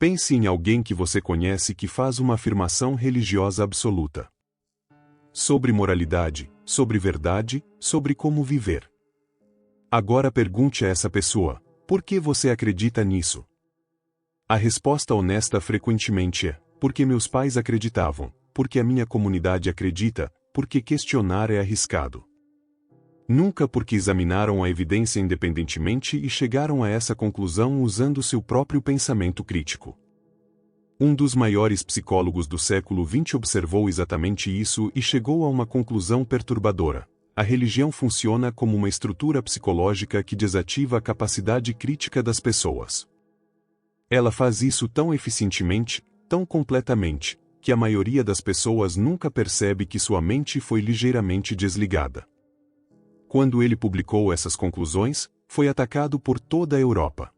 Pense em alguém que você conhece que faz uma afirmação religiosa absoluta. Sobre moralidade, sobre verdade, sobre como viver. Agora pergunte a essa pessoa: por que você acredita nisso? A resposta honesta frequentemente é: porque meus pais acreditavam, porque a minha comunidade acredita, porque questionar é arriscado. Nunca porque examinaram a evidência independentemente e chegaram a essa conclusão usando seu próprio pensamento crítico. Um dos maiores psicólogos do século XX observou exatamente isso e chegou a uma conclusão perturbadora. A religião funciona como uma estrutura psicológica que desativa a capacidade crítica das pessoas. Ela faz isso tão eficientemente, tão completamente, que a maioria das pessoas nunca percebe que sua mente foi ligeiramente desligada. Quando ele publicou essas conclusões, foi atacado por toda a Europa.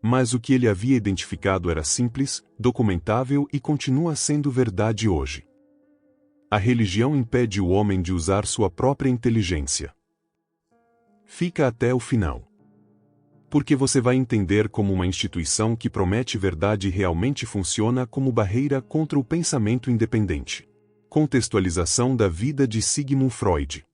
Mas o que ele havia identificado era simples, documentável e continua sendo verdade hoje. A religião impede o homem de usar sua própria inteligência. Fica até o final. Porque você vai entender como uma instituição que promete verdade realmente funciona como barreira contra o pensamento independente. Contextualização da vida de Sigmund Freud.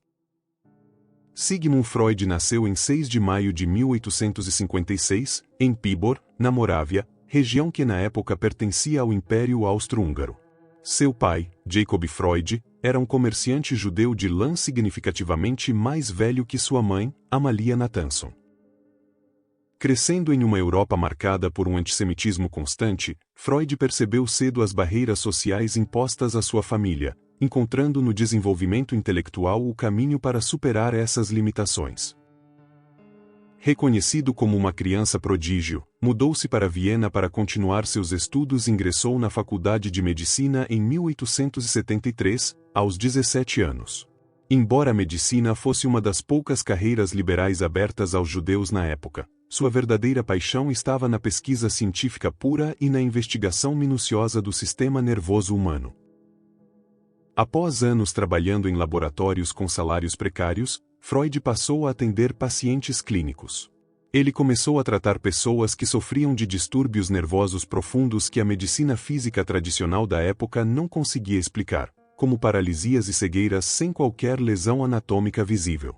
Sigmund Freud nasceu em 6 de maio de 1856, em Pibor, na Morávia, região que na época pertencia ao Império Austro-Húngaro. Seu pai, Jacob Freud, era um comerciante judeu de lã significativamente mais velho que sua mãe, Amalia Nathanson. Crescendo em uma Europa marcada por um antissemitismo constante, Freud percebeu cedo as barreiras sociais impostas à sua família, encontrando no desenvolvimento intelectual o caminho para superar essas limitações. Reconhecido como uma criança prodígio, mudou-se para Viena para continuar seus estudos e ingressou na Faculdade de Medicina em 1873, aos 17 anos. Embora a medicina fosse uma das poucas carreiras liberais abertas aos judeus na época, sua verdadeira paixão estava na pesquisa científica pura e na investigação minuciosa do sistema nervoso humano. Após anos trabalhando em laboratórios com salários precários, Freud passou a atender pacientes clínicos. Ele começou a tratar pessoas que sofriam de distúrbios nervosos profundos que a medicina física tradicional da época não conseguia explicar, como paralisias e cegueiras sem qualquer lesão anatômica visível.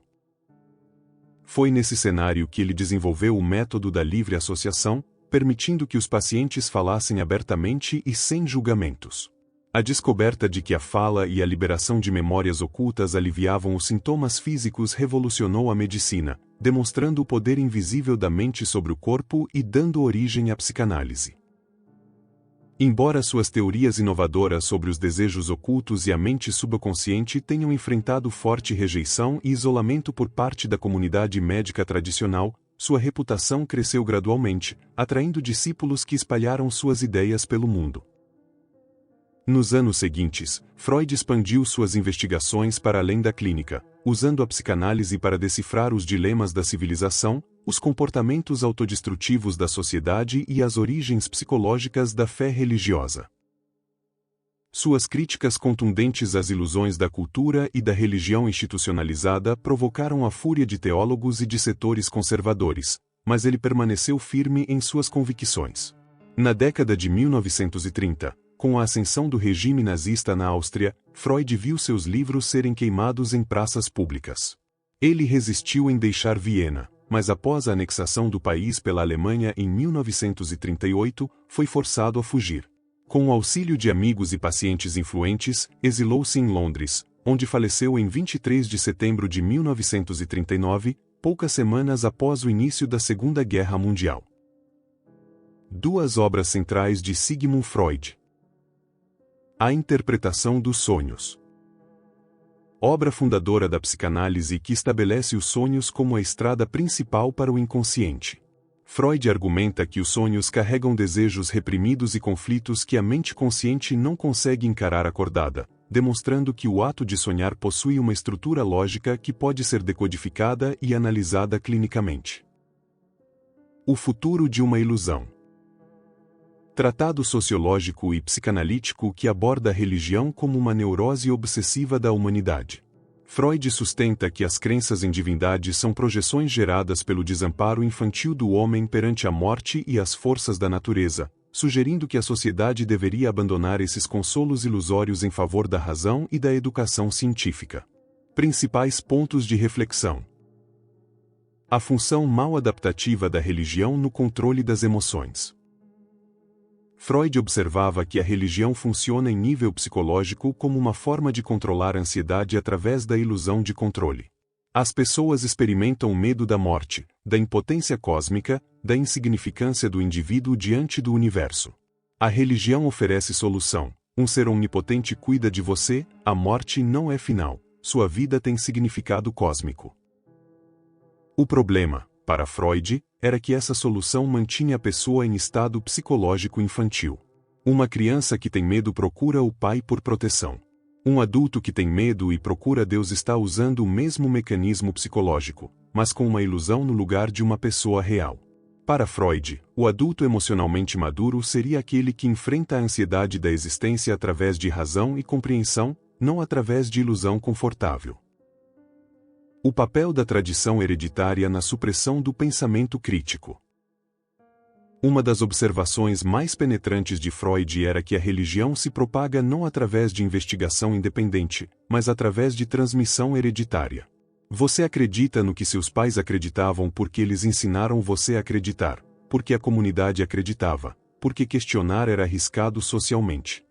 Foi nesse cenário que ele desenvolveu o método da livre associação, permitindo que os pacientes falassem abertamente e sem julgamentos. A descoberta de que a fala e a liberação de memórias ocultas aliviavam os sintomas físicos revolucionou a medicina, demonstrando o poder invisível da mente sobre o corpo e dando origem à psicanálise. Embora suas teorias inovadoras sobre os desejos ocultos e a mente subconsciente tenham enfrentado forte rejeição e isolamento por parte da comunidade médica tradicional, sua reputação cresceu gradualmente, atraindo discípulos que espalharam suas ideias pelo mundo. Nos anos seguintes, Freud expandiu suas investigações para além da clínica, usando a psicanálise para decifrar os dilemas da civilização, os comportamentos autodestrutivos da sociedade e as origens psicológicas da fé religiosa. Suas críticas contundentes às ilusões da cultura e da religião institucionalizada provocaram a fúria de teólogos e de setores conservadores, mas ele permaneceu firme em suas convicções. Na década de 1930, com a ascensão do regime nazista na Áustria, Freud viu seus livros serem queimados em praças públicas. Ele resistiu em deixar Viena, mas após a anexação do país pela Alemanha em 1938, foi forçado a fugir. Com o auxílio de amigos e pacientes influentes, exilou-se em Londres, onde faleceu em 23 de setembro de 1939, poucas semanas após o início da Segunda Guerra Mundial. Duas obras centrais de Sigmund Freud. A interpretação dos sonhos. Obra fundadora da psicanálise que estabelece os sonhos como a estrada principal para o inconsciente. Freud argumenta que os sonhos carregam desejos reprimidos e conflitos que a mente consciente não consegue encarar acordada, demonstrando que o ato de sonhar possui uma estrutura lógica que pode ser decodificada e analisada clinicamente. O futuro de uma ilusão. Tratado sociológico e psicanalítico que aborda a religião como uma neurose obsessiva da humanidade. Freud sustenta que as crenças em divindade são projeções geradas pelo desamparo infantil do homem perante a morte e as forças da natureza, sugerindo que a sociedade deveria abandonar esses consolos ilusórios em favor da razão e da educação científica. Principais pontos de reflexão. A função mal adaptativa da religião no controle das emoções. Freud observava que a religião funciona em nível psicológico como uma forma de controlar a ansiedade através da ilusão de controle. As pessoas experimentam medo da morte, da impotência cósmica, da insignificância do indivíduo diante do universo. A religião oferece solução. Um ser onipotente cuida de você, a morte não é final, sua vida tem significado cósmico. O problema, para Freud, era que essa solução mantinha a pessoa em estado psicológico infantil. Uma criança que tem medo procura o pai por proteção. Um adulto que tem medo e procura Deus está usando o mesmo mecanismo psicológico, mas com uma ilusão no lugar de uma pessoa real. Para Freud, o adulto emocionalmente maduro seria aquele que enfrenta a ansiedade da existência através de razão e compreensão, não através de ilusão confortável. O papel da tradição hereditária na supressão do pensamento crítico. Uma das observações mais penetrantes de Freud era que a religião se propaga não através de investigação independente, mas através de transmissão hereditária. Você acredita no que seus pais acreditavam porque eles ensinaram você a acreditar, porque a comunidade acreditava, porque questionar era arriscado socialmente.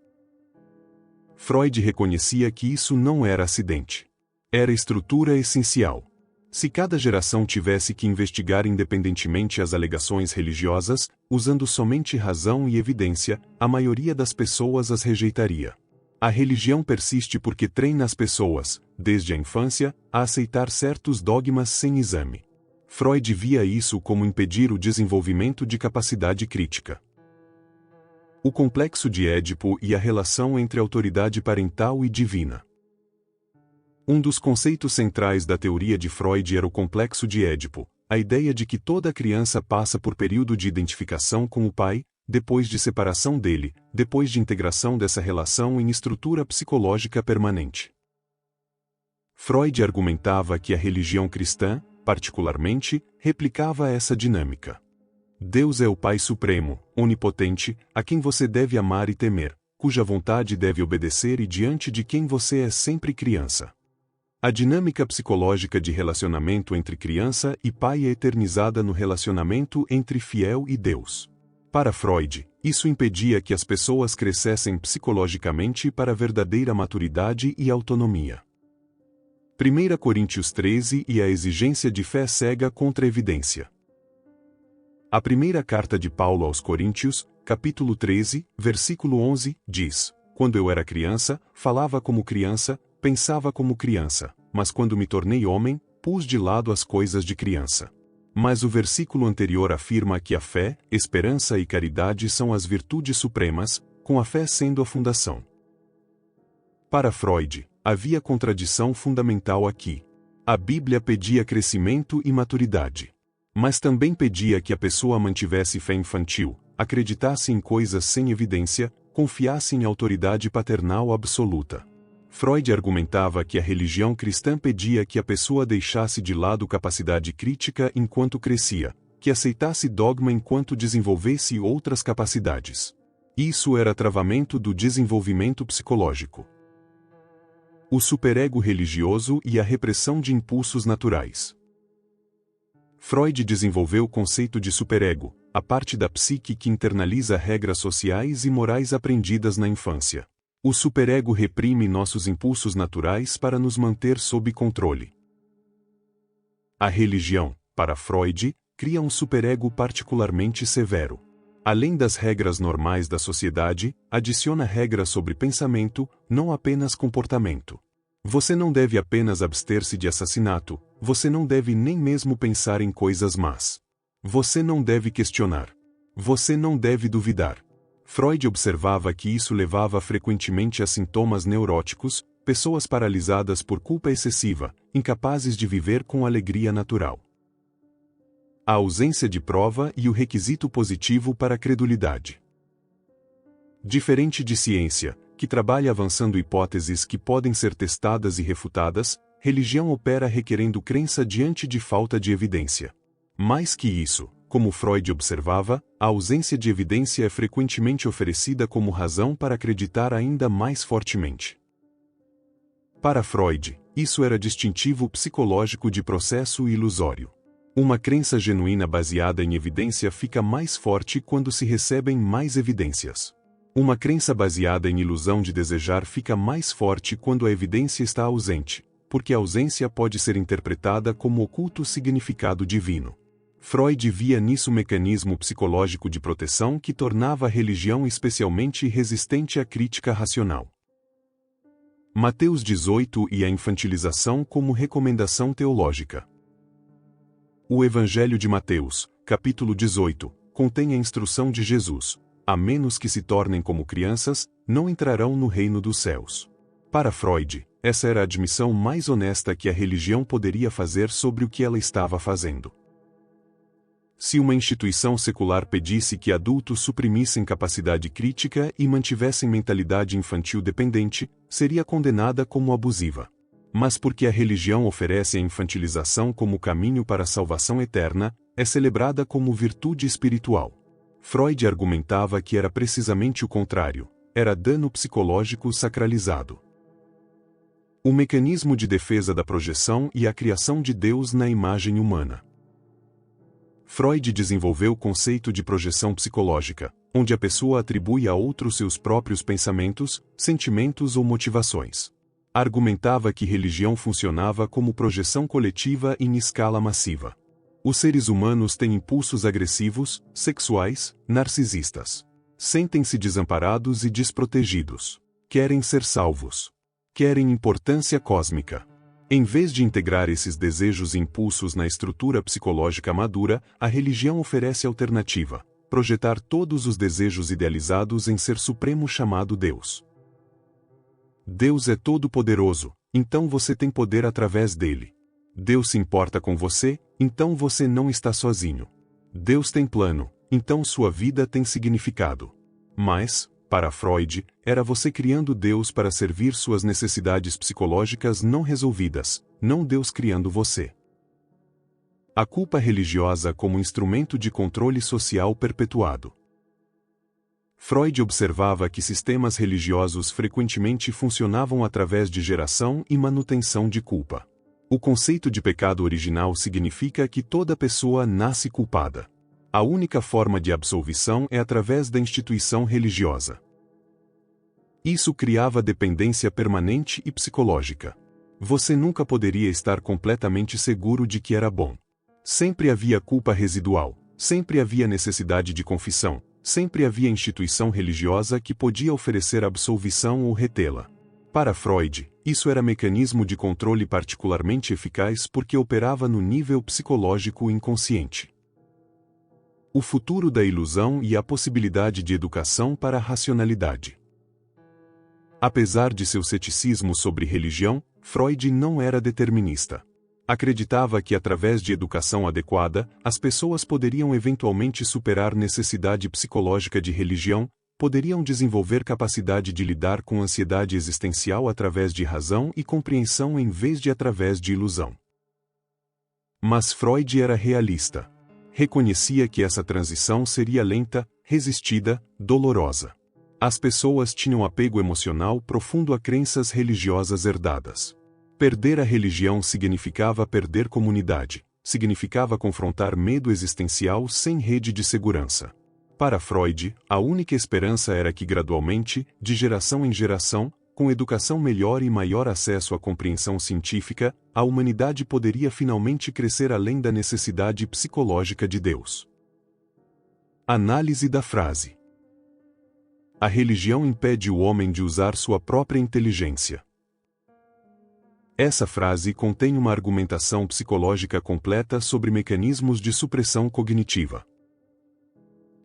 Freud reconhecia que isso não era acidente. Era estrutura essencial. Se cada geração tivesse que investigar independentemente as alegações religiosas, usando somente razão e evidência, a maioria das pessoas as rejeitaria. A religião persiste porque treina as pessoas, desde a infância, a aceitar certos dogmas sem exame. Freud via isso como impedir o desenvolvimento de capacidade crítica. O complexo de Édipo e a relação entre autoridade parental e divina. Um dos conceitos centrais da teoria de Freud era o complexo de Édipo, a ideia de que toda criança passa por período de identificação com o pai, depois de separação dele, depois de integração dessa relação em estrutura psicológica permanente. Freud argumentava que a religião cristã, particularmente, replicava essa dinâmica. Deus é o Pai Supremo, onipotente, a quem você deve amar e temer, cuja vontade deve obedecer e diante de quem você é sempre criança. A dinâmica psicológica de relacionamento entre criança e pai é eternizada no relacionamento entre fiel e Deus. Para Freud, isso impedia que as pessoas crescessem psicologicamente para verdadeira maturidade e autonomia. 1 Coríntios 13 e a exigência de fé cega contra a evidência. A primeira carta de Paulo aos Coríntios, capítulo 13, versículo 11, diz: Quando eu era criança, falava como criança, pensava como criança, mas quando me tornei homem, pus de lado as coisas de criança. Mas o versículo anterior afirma que a fé, esperança e caridade são as virtudes supremas, com a fé sendo a fundação. Para Freud, havia contradição fundamental aqui. A Bíblia pedia crescimento e maturidade. Mas também pedia que a pessoa mantivesse fé infantil, acreditasse em coisas sem evidência, confiasse em autoridade paternal absoluta. Freud argumentava que a religião cristã pedia que a pessoa deixasse de lado capacidade crítica enquanto crescia, que aceitasse dogma enquanto desenvolvesse outras capacidades. Isso era travamento do desenvolvimento psicológico. O superego religioso e a repressão de impulsos naturais. Freud desenvolveu o conceito de superego, a parte da psique que internaliza regras sociais e morais aprendidas na infância. O superego reprime nossos impulsos naturais para nos manter sob controle. A religião, para Freud, cria um superego particularmente severo. Além das regras normais da sociedade, adiciona regras sobre pensamento, não apenas comportamento. Você não deve apenas abster-se de assassinato, você não deve nem mesmo pensar em coisas más. Você não deve questionar. Você não deve duvidar. Freud observava que isso levava frequentemente a sintomas neuróticos, pessoas paralisadas por culpa excessiva, incapazes de viver com alegria natural. A ausência de prova e o requisito positivo para a credulidade. Diferente de ciência, que trabalha avançando hipóteses que podem ser testadas e refutadas, religião opera requerendo crença diante de falta de evidência. Mais que isso, Como Freud observava, a ausência de evidência é frequentemente oferecida como razão para acreditar ainda mais fortemente. Para Freud, isso era distintivo psicológico de processo ilusório. Uma crença genuína baseada em evidência fica mais forte quando se recebem mais evidências. Uma crença baseada em ilusão de desejar fica mais forte quando a evidência está ausente, porque a ausência pode ser interpretada como oculto significado divino. Freud via nisso um mecanismo psicológico de proteção que tornava a religião especialmente resistente à crítica racional. Mateus 18 e a infantilização como recomendação teológica. O Evangelho de Mateus, capítulo 18, contém a instrução de Jesus: a menos que se tornem como crianças, não entrarão no reino dos céus. Para Freud, essa era a admissão mais honesta que a religião poderia fazer sobre o que ela estava fazendo. Se uma instituição secular pedisse que adultos suprimissem capacidade crítica e mantivessem mentalidade infantil dependente, seria condenada como abusiva. Mas porque a religião oferece a infantilização como caminho para a salvação eterna, é celebrada como virtude espiritual. Freud argumentava que era precisamente o contrário, era dano psicológico sacralizado. O mecanismo de defesa da projeção e a criação de Deus na imagem humana. Freud desenvolveu o conceito de projeção psicológica, onde a pessoa atribui a outro seus próprios pensamentos, sentimentos ou motivações. Argumentava que religião funcionava como projeção coletiva em escala massiva. Os seres humanos têm impulsos agressivos, sexuais, narcisistas. Sentem-se desamparados e desprotegidos. Querem ser salvos. Querem importância cósmica. Em vez de integrar esses desejos e impulsos na estrutura psicológica madura, a religião oferece alternativa: projetar todos os desejos idealizados em ser supremo chamado Deus. Deus é todo-poderoso, então você tem poder através dele. Deus se importa com você, então você não está sozinho. Deus tem plano, então sua vida tem significado. Mas, para Freud, era você criando Deus para servir suas necessidades psicológicas não resolvidas, não Deus criando você. A culpa religiosa como instrumento de controle social perpetuado. Freud observava que sistemas religiosos frequentemente funcionavam através de geração e manutenção de culpa. O conceito de pecado original significa que toda pessoa nasce culpada. A única forma de absolvição é através da instituição religiosa. Isso criava dependência permanente e psicológica. Você nunca poderia estar completamente seguro de que era bom. Sempre havia culpa residual, sempre havia necessidade de confissão, sempre havia instituição religiosa que podia oferecer absolvição ou retê-la. Para Freud, isso era mecanismo de controle particularmente eficaz porque operava no nível psicológico inconsciente. O futuro da ilusão e a possibilidade de educação para a racionalidade. Apesar de seu ceticismo sobre religião, Freud não era determinista. Acreditava que através de educação adequada, as pessoas poderiam eventualmente superar necessidade psicológica de religião, poderiam desenvolver capacidade de lidar com ansiedade existencial através de razão e compreensão em vez de através de ilusão. Mas Freud era realista. Reconhecia que essa transição seria lenta, resistida, dolorosa. As pessoas tinham apego emocional profundo a crenças religiosas herdadas. Perder a religião significava perder comunidade, significava confrontar medo existencial sem rede de segurança. Para Freud, a única esperança era que gradualmente, de geração em geração, com educação melhor e maior acesso à compreensão científica, a humanidade poderia finalmente crescer além da necessidade psicológica de Deus. Análise da frase. A religião impede o homem de usar sua própria inteligência. Essa frase contém uma argumentação psicológica completa sobre mecanismos de supressão cognitiva.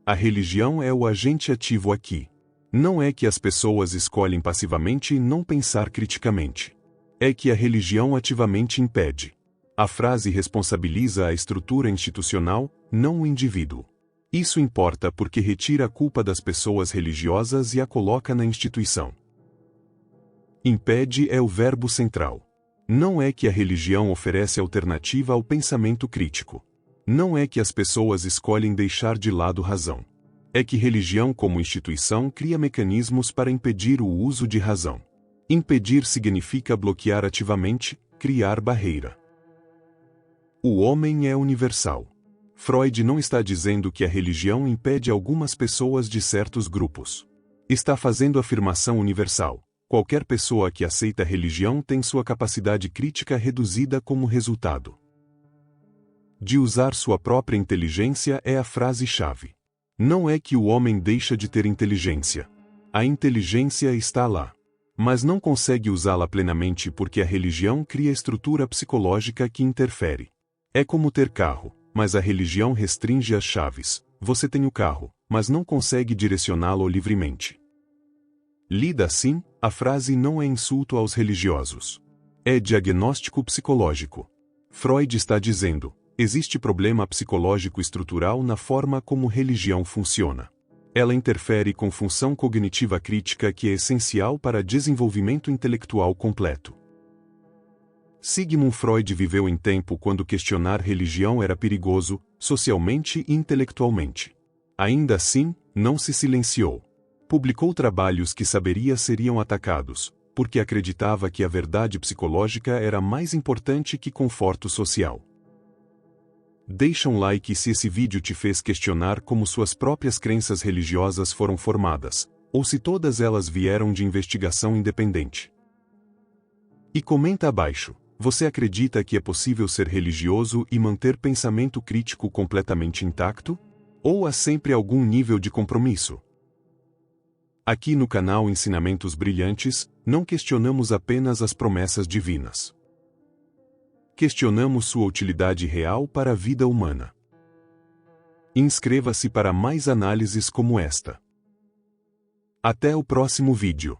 A religião é o agente ativo aqui. Não é que as pessoas escolhem passivamente não pensar criticamente. É que a religião ativamente impede. A frase responsabiliza a estrutura institucional, não o indivíduo. Isso importa porque retira a culpa das pessoas religiosas e a coloca na instituição. Impede é o verbo central. Não é que a religião oferece alternativa ao pensamento crítico. Não é que as pessoas escolhem deixar de lado razão. É que religião como instituição cria mecanismos para impedir o uso de razão. Impedir significa bloquear ativamente, criar barreira. O homem é universal. Freud não está dizendo que a religião impede algumas pessoas de certos grupos. Está fazendo afirmação universal. Qualquer pessoa que aceita a religião tem sua capacidade crítica reduzida como resultado de usar sua própria inteligência é a frase-chave. Não é que o homem deixa de ter inteligência. A inteligência está lá. Mas não consegue usá-la plenamente porque a religião cria estrutura psicológica que interfere. É como ter carro, mas a religião restringe as chaves. Você tem o carro, mas não consegue direcioná-lo livremente. Lida assim, a frase não é insulto aos religiosos. É diagnóstico psicológico. Freud está dizendo: existe problema psicológico estrutural na forma como religião funciona. Ela interfere com função cognitiva crítica que é essencial para desenvolvimento intelectual completo. Sigmund Freud viveu em tempo quando questionar religião era perigoso, socialmente e intelectualmente. Ainda assim, não se silenciou. Publicou trabalhos que saberia seriam atacados, porque acreditava que a verdade psicológica era mais importante que conforto social. Deixa um like se esse vídeo te fez questionar como suas próprias crenças religiosas foram formadas, ou se todas elas vieram de investigação independente. E comenta abaixo: você acredita que é possível ser religioso e manter pensamento crítico completamente intacto? Ou há sempre algum nível de compromisso? Aqui no canal Ensinamentos Brilhantes, não questionamos apenas as promessas divinas. Questionamos sua utilidade real para a vida humana. Inscreva-se para mais análises como esta. Até o próximo vídeo.